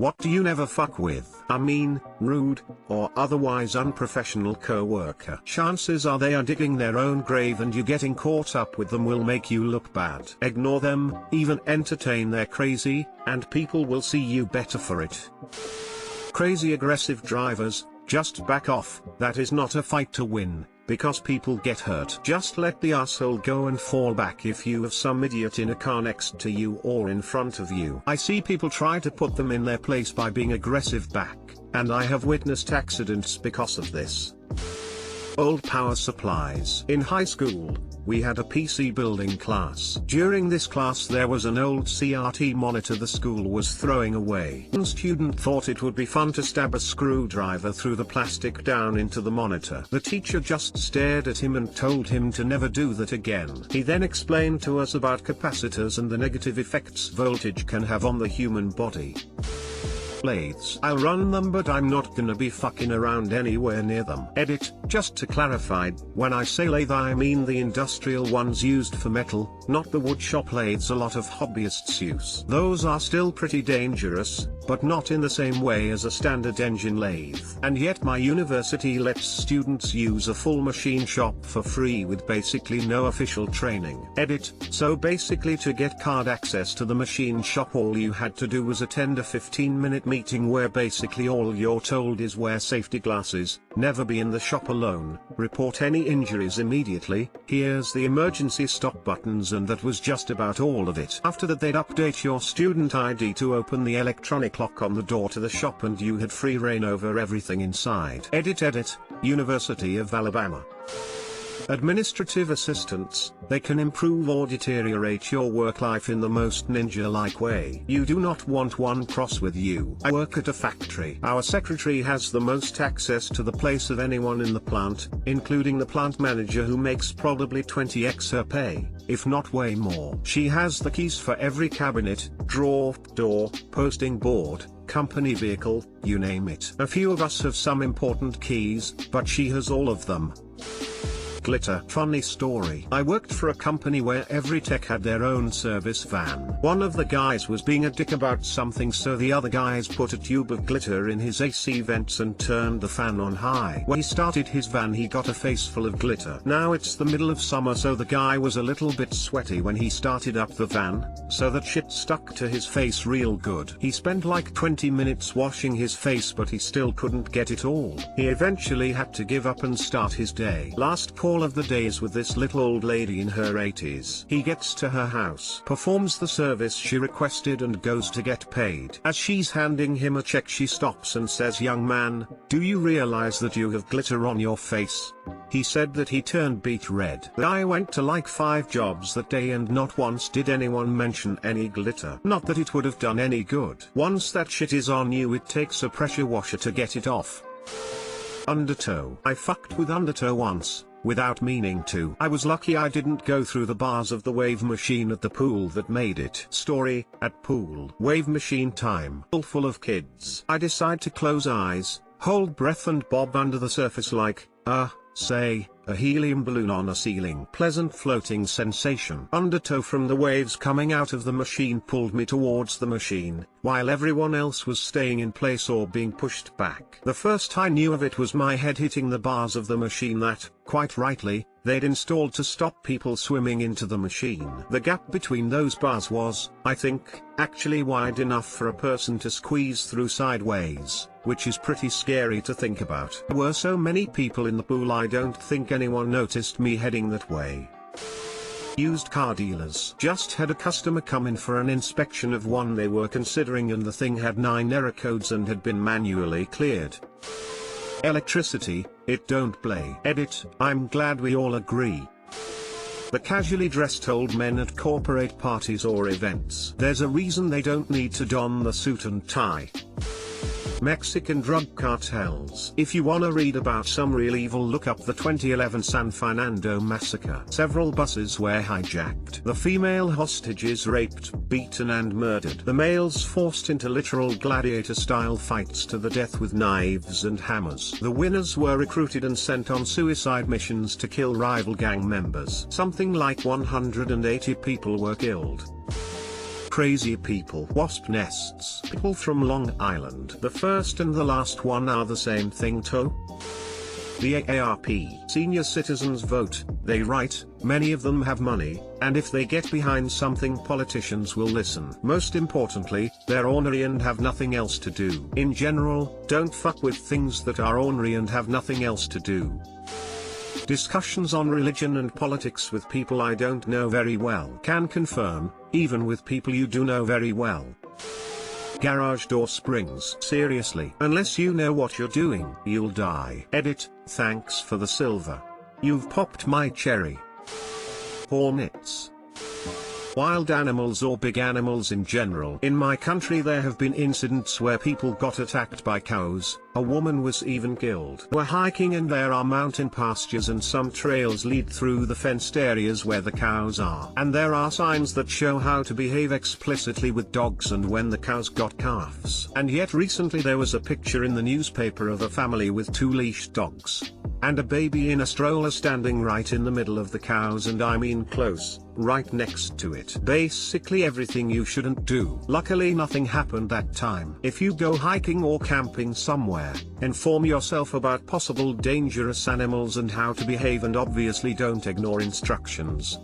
What do you never fuck with? I mean, rude, or otherwise unprofessional co-worker. Chances are they are digging their own grave and you getting caught up with them will make you look bad. Ignore them, even entertain their crazy, and people will see you better for it. Crazy aggressive drivers, just back off. That is not a fight to win, because people get hurt. Just let the asshole go and fall back if you have some idiot in a car next to you or in front of you. I see people try to put them in their place by being aggressive back, and I have witnessed accidents because of this. Old power supplies. In high school, we had a PC building class. During this class there was an old CRT monitor the school was throwing away. One student thought it would be fun to stab a screwdriver through the plastic down into the monitor. The teacher just stared at him and told him to never do that again. He then explained to us about capacitors and the negative effects voltage can have on the human body. Lathes. I'll run them but I'm not gonna be fucking around anywhere near them. Edit. Just to clarify, when I say lathe I mean the industrial ones used for metal, not the woodshop lathes a lot of hobbyists use. Those are still pretty dangerous, but not in the same way as a standard engine lathe. And yet my university lets students use a full machine shop for free with basically no official training. Edit. So basically to get card access to the machine shop all you had to do was attend a 15-minute meeting where basically all you're told is wear safety glasses, never be in the shop alone, report any injuries immediately, here's the emergency stop buttons, and that was just about all of it. After that they'd update your student ID to open the electronic lock on the door to the shop and you had free reign over everything inside. Edit. University of Alabama. Administrative assistants, they can improve or deteriorate your work life in the most ninja-like way. You do not want one cross with you. I work at a factory. Our secretary has the most access to the place of anyone in the plant, including the plant manager who makes probably 20x her pay, if not way more. She has the keys for every cabinet, drawer, door, posting board, company vehicle, you name it. A few of us have some important keys, but she has all of them. Glitter. Funny story. I worked for a company where every tech had their own service van. One of the guys was being a dick about something, so the other guys put a tube of glitter in his AC vents and turned the fan on high. When he started his van he got a face full of glitter. Now it's the middle of summer, so the guy was a little bit sweaty when he started up the van, so that shit stuck to his face real good. He spent like 20 minutes washing his face but he still couldn't get it all. He eventually had to give up and start his day. Last call of the day is with this little old lady in her 80s. He gets to her house, performs the service she requested and goes to get paid. As she's handing him a check she stops and says, "Young man, do you realize that you have glitter on your face?" He said that he turned beet red. The guy went to like 5 jobs that day and not once did anyone mention any glitter. Not that it would have done any good. Once that shit is on you it takes a pressure washer to get it off. Undertow. I fucked with undertow once, without meaning to. I was lucky I didn't go through the bars of the wave machine at the pool that made it. Story, at pool. Wave machine time. Full of kids. I decide to close eyes, hold breath and bob under the surface like, say, a helium balloon on a ceiling. Pleasant floating sensation. Undertow from the waves coming out of the machine pulled me towards the machine, while everyone else was staying in place or being pushed back. The first I knew of it was my head hitting the bars of the machine that, quite rightly, they'd installed to stop people swimming into the machine. The gap between those bars was, I think, actually wide enough for a person to squeeze through sideways, which is pretty scary to think about. There were so many people in the pool I don't think anyone noticed me heading that way. Used car dealers. Just had a customer come in for an inspection of one they were considering and the thing had 9 error codes and had been manually cleared. Electricity, it don't play. Edit. I'm glad we all agree. The casually dressed old men at corporate parties or events. There's a reason they don't need to don the suit and tie. Mexican drug cartels. If you wanna read about some real evil, look up the 2011 San Fernando massacre. Several buses were hijacked. The female hostages raped, beaten and murdered. The males forced into literal gladiator-style fights to the death with knives and hammers. The winners were recruited and sent on suicide missions to kill rival gang members. Something like 180 people were killed. Crazy people. Wasp nests. People from Long Island. The first and the last one are the same thing too. The AARP. Senior citizens vote, they write, many of them have money, and if they get behind something politicians will listen. Most importantly, they're ornery and have nothing else to do. In general, don't fuck with things that are ornery and have nothing else to do. Discussions on religion and politics with people I don't know very well. Can confirm, even with people you do know very well. Garage door springs. Seriously. Unless you know what you're doing, you'll die. Edit, thanks for the silver. You've popped my cherry. Hornets. Wild animals or big animals in general. In my country there have been incidents where people got attacked by cows, a woman was even killed. We're hiking and there are mountain pastures and some trails lead through the fenced areas where the cows are. And there are signs that show how to behave explicitly with dogs and when the cows got calves. And yet recently there was a picture in the newspaper of a family with 2 leashed dogs. And a baby in a stroller standing right in the middle of the cows, and I mean close, right next to it. Basically everything you shouldn't do. Luckily nothing happened that time. If you go hiking or camping somewhere, inform yourself about possible dangerous animals and how to behave, and obviously don't ignore instructions.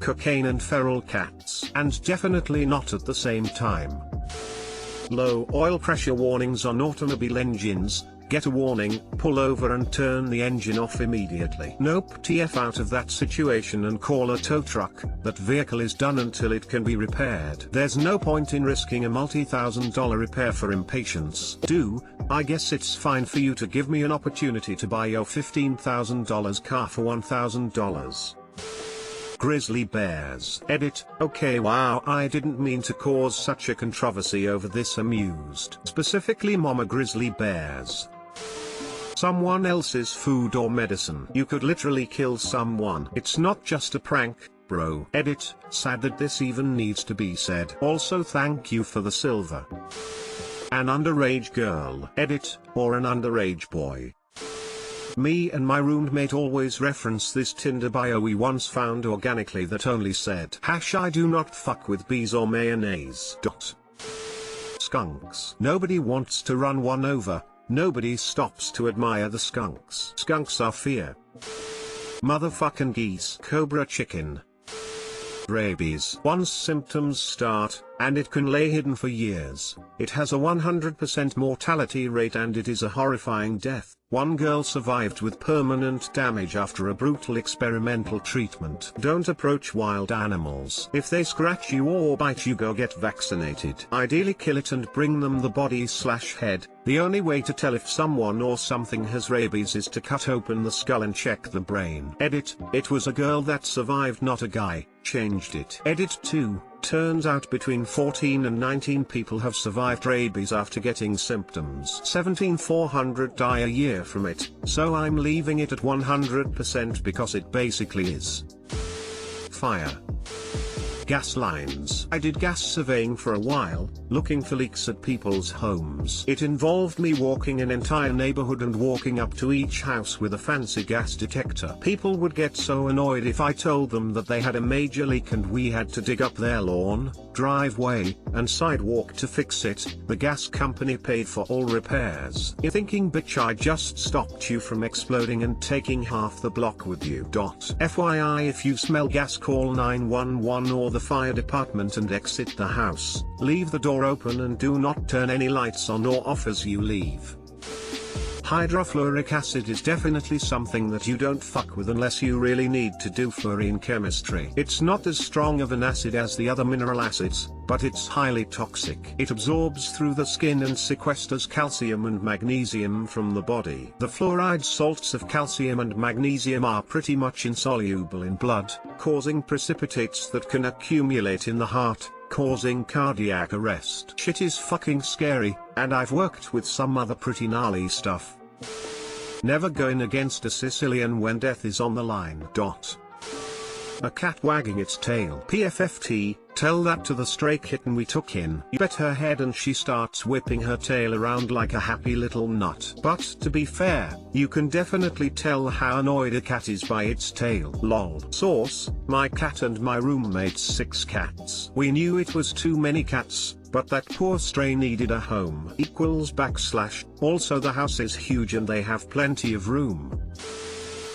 Cocaine and feral cats. And definitely not at the same time. Low oil pressure warnings on automobile engines. Get a warning, pull over and turn the engine off immediately. Nope, TF out of that situation and call a tow truck. That vehicle is done until it can be repaired. There's no point in risking a multi-$1,000 repair for impatience. I guess it's fine for you to give me an opportunity to buy your $15,000 car for $1,000. Grizzly bears. Edit, okay, wow, I didn't mean to cause such a controversy over this. Amused. Specifically mama grizzly bears. Someone else's food or medicine. You could literally kill someone. It's not just a prank, bro. Edit, sad that this even needs to be said. Also thank you for the silver. An underage girl. Edit, or an underage boy. Me and my roommate always reference this Tinder bio we once found organically that only said #I do not fuck with bees or mayonnaise. Skunks. Nobody wants to run one over. Nobody stops to admire the skunks. Skunks are fear. Motherfucking geese. Cobra chicken. Rabies. Once symptoms start, and it can lay hidden for years, it has a 100% mortality rate and it is a horrifying death. One girl survived with permanent damage after a brutal experimental treatment. Don't approach wild animals. If they scratch you or bite you, go get vaccinated. Ideally kill it and bring them the body/head. The only way to tell if someone or something has rabies is to cut open the skull and check the brain. Edit, it was a girl that survived, not a guy. Changed it. Edit 2. Turns out between 14 and 19 people have survived rabies after getting symptoms. 17,400 die a year from it, so I'm leaving it at 100% because it basically is. Fire. Gas lines. I did gas surveying for a while, looking for leaks at people's homes. It involved me walking an entire neighborhood and walking up to each house with a fancy gas detector. People would get so annoyed if I told them that they had a major leak and we had to dig up their lawn, driveway, and sidewalk to fix it. The gas company paid for all repairs. You're thinking, bitch, I just stopped you from exploding and taking half the block with you. FYI, if you smell gas, call 911 or the fire department and exit the house. Leave the door open and do not turn any lights on or off as you leave. Hydrofluoric acid is definitely something that you don't fuck with unless you really need to do fluorine chemistry. It's not as strong of an acid as the other mineral acids, but it's highly toxic. It absorbs through the skin and sequesters calcium and magnesium from the body. The fluoride salts of calcium and magnesium are pretty much insoluble in blood, causing precipitates that can accumulate in the heart, causing cardiac arrest. Shit is fucking scary, and I've worked with some other pretty gnarly stuff. Never going against a Sicilian when death is on the line. A cat wagging its tail. PFFT, Tell that to the stray kitten we took in. You pet her head and she starts whipping her tail around like a happy little nut. But to be fair, you can definitely tell how annoyed a cat is by its tail. Lol. Source: my cat and my roommate's 6 cats. We knew it was too many cats, but that poor stray needed a home. / Also the house is huge and they have plenty of room.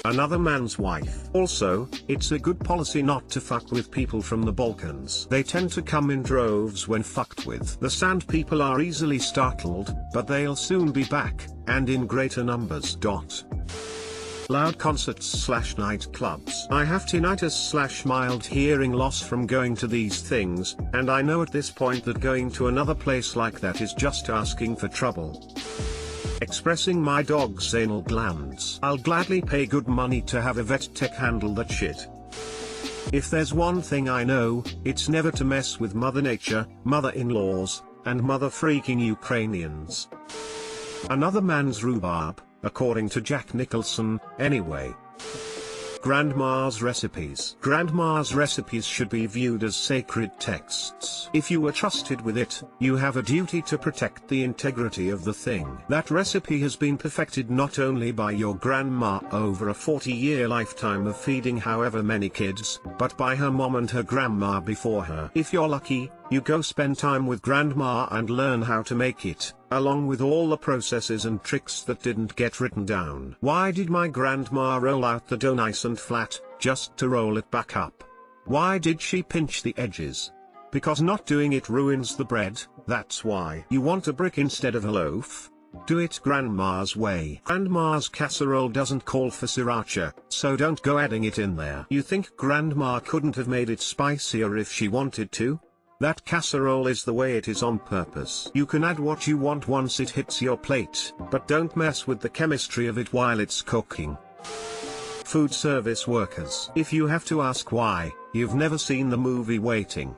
Another man's wife. Also, it's a good policy not to fuck with people from the Balkans. They tend to come in droves when fucked with. The sand people are easily startled, but they'll soon be back, and in greater numbers. Loud concerts / nightclubs. I have tinnitus / mild hearing loss from going to these things, and I know at this point that going to another place like that is just asking for trouble. Expressing my dog's anal glands. I'll gladly pay good money to have a vet tech handle that shit. If there's one thing I know, it's never to mess with Mother Nature, mother-in-laws, and mother-freaking Ukrainians. Another man's rhubarb, according to Jack Nicholson, anyway. Grandma's recipes. Grandma's recipes should be viewed as sacred texts. If you are trusted with it, you have a duty to protect the integrity of the thing. That recipe has been perfected not only by your grandma over a 40-year lifetime of feeding however many kids, but by her mom and her grandma before her. If you're lucky, you go spend time with grandma and learn how to make it, along with all the processes and tricks that didn't get written down. Why did my grandma roll out the dough nice and flat, just to roll it back up? Why did she pinch the edges? Because not doing it ruins the bread, that's why. You want a brick instead of a loaf? Do it grandma's way. Grandma's casserole doesn't call for sriracha, so don't go adding it in there. You think grandma couldn't have made it spicier if she wanted to? That casserole is the way it is on purpose. You can add what you want once it hits your plate, but don't mess with the chemistry of it while it's cooking. Food service workers. If you have to ask why, you've never seen the movie Waiting.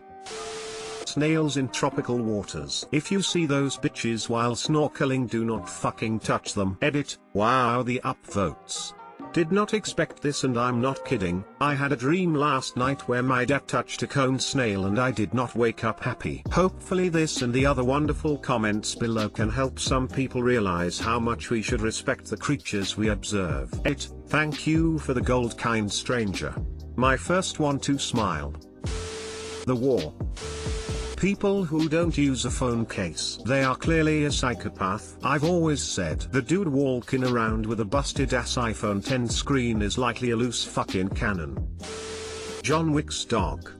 Snails in tropical waters. If you see those bitches while snorkeling, do not fucking touch them. Edit. Wow, the upvotes. Did not expect this, and I'm not kidding. I had a dream last night where my dad touched a cone snail and I did not wake up happy. Hopefully this and the other wonderful comments below can help some people realize how much we should respect the creatures we observe. 8. Thank you for the gold, kind stranger. My first one to smile. The war. People who don't use a phone case. They are clearly a psychopath. I've always said the dude walking around with a busted ass iPhone 10 screen is likely a loose fucking cannon. John Wick's dog.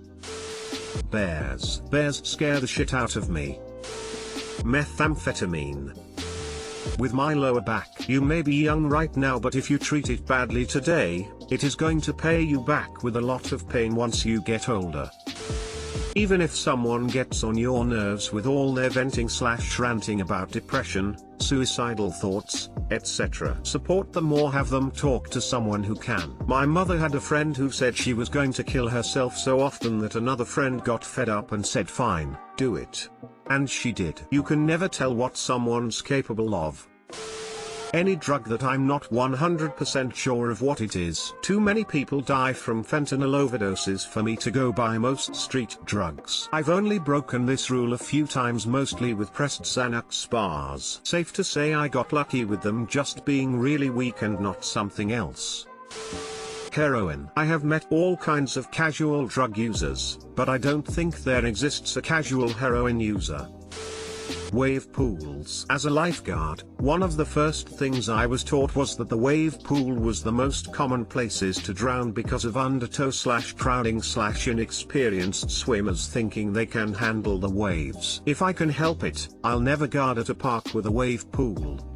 Bears. Bears scare the shit out of me. Methamphetamine. With my lower back. You may be young right now, but if you treat it badly today, it is going to pay you back with a lot of pain once you get older. Even if someone gets on your nerves with all their venting / ranting about depression, suicidal thoughts, etc., support them or have them talk to someone who can. My mother had a friend who said she was going to kill herself so often that another friend got fed up and said, fine, do it. And she did. You can never tell what someone's capable of. Any drug that I'm not 100% sure of what it is. Too many people die from fentanyl overdoses for me to go buy most street drugs. I've only broken this rule a few times, mostly with pressed Xanax bars. Safe to say I got lucky with them just being really weak and not something else. Heroin. I have met all kinds of casual drug users, but I don't think there exists a casual heroin user. Wave pools. As a lifeguard, one of the first things I was taught was that the wave pool was the most common places to drown because of undertow / crowding / inexperienced swimmers thinking they can handle the waves. If I can help it, I'll never guard at a park with a wave pool.